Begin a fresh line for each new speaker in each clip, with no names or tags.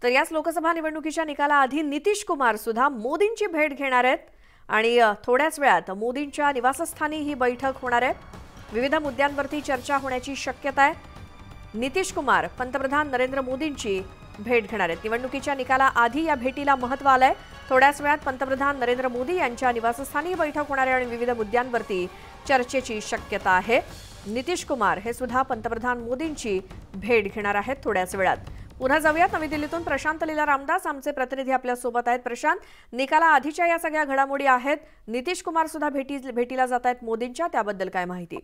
तर याच लोकसभा निवडणुकीच्या निकालाआधी नितीश कुमार सुद्धा मोदींची भेट घेणार आहेत आणि थोड्याच वेळात मोदींच्या निवासस्थानी ही बैठक होणार आहे। विविध मुद्द्यांवरती चर्चा होण्याची शक्यता आहे। नितीश कुमार पंतप्रधान नरेंद्र मोदींची भेट घेणार आहेत। निवडणुकीच्या निकालाआधी या भेटीला महत्त्व आलंय। थोड्याच वेळात पंतप्रधान नरेंद्र मोदी यांच्या निवासस्थानी बैठक होणार आहे आणि विविध मुद्द्यांवरती चर्चेची शक्यता आहे। नितीश कुमार हे सुद्धा पंतप्रधान मोदींची भेट घेणार आहेत थोड्याच वेळात। पुन्हा जाऊयात नवी दिल्लीतून प्रशांत लीला रामदास आमचे प्रतिनिधी आपल्या सोबत आहेत। प्रशांत, निकालाआधीच्या या सगळ्या घडामोडी आहेत, नितीश कुमार सुद्धा भेटीला जात आहेत मोदींच्या, त्याबद्दल काय माहिती?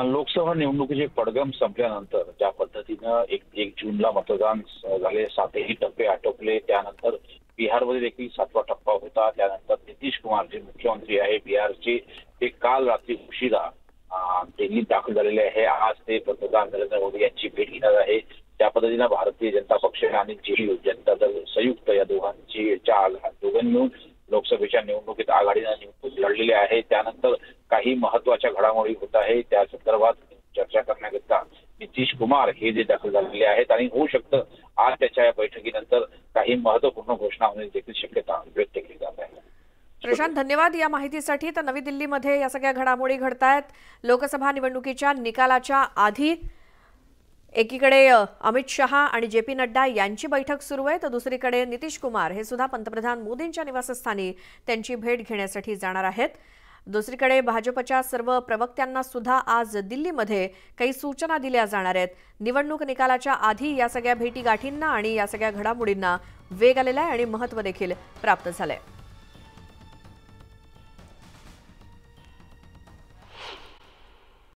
लोकसभा निवडणुकीचे पडगम संपल्यानंतर ज्या पद्धतीनं एक जूनला मतदान झाले, 7ही टप्पे आटोपले, त्यानंतर बिहारमध्ये देखील 7वा टप्पा होता। त्यानंतर नितीश कुमार जे मुख्यमंत्री आहे बिहारचे, ते काल रात्री उशिरा दिल्लीत दाखल झालेले आहे। आज ते पंतप्रधान नरेंद्र मोदी यांची भेट घेणार आहे। त्या पद्धतीनं भारतीय जनता पक्ष आणि जेडीयू जनता दल संयुक्त या दोघांनी मिळून लोकसभेच्या निवडणुकीत आघाडीनं निवडणूक लढलेली आहे। त्यानंतर काही महत्वाच्या घडामोडी होत आहे, त्या संदर्भात चर्चा करण्याकरता नितीश कुमार हे जे दाखल झालेले आहेत आणि होऊ शकतं आज त्याच्या या बैठकीनंतर काही महत्वपूर्ण घोषणा होण्याची देखील शक्यता व्यक्त केली जात आहे।
प्रशांत, धन्यवाद या माहितीसाठी। तर नवी दिल्लीमध्ये या सगळ्या घडामोडी घडतायत लोकसभा निवडणुकीच्या निकालाच्या आधी। एकीकडे अमित शहा आणि जे पी नड्डा यांची बैठक सुरू आहे, तर दुसरीकडे नितीश कुमार हे सुद्धा पंतप्रधान मोदींच्या निवासस्थानी त्यांची भेट घेण्यासाठी जाणार आहेत। दुसरीकडे भाजपच्या सर्व प्रवक्त्यांना सुद्धा आज दिल्लीमध्ये काही सूचना दिल्या जाणार आहेत। निवडणूक निकालाच्या आधी या सगळ्या भेटीगाठींना आणि या सगळ्या घडामोडींना वेग आलेला आहे आणि महत्त्व देखील प्राप्त झालंय।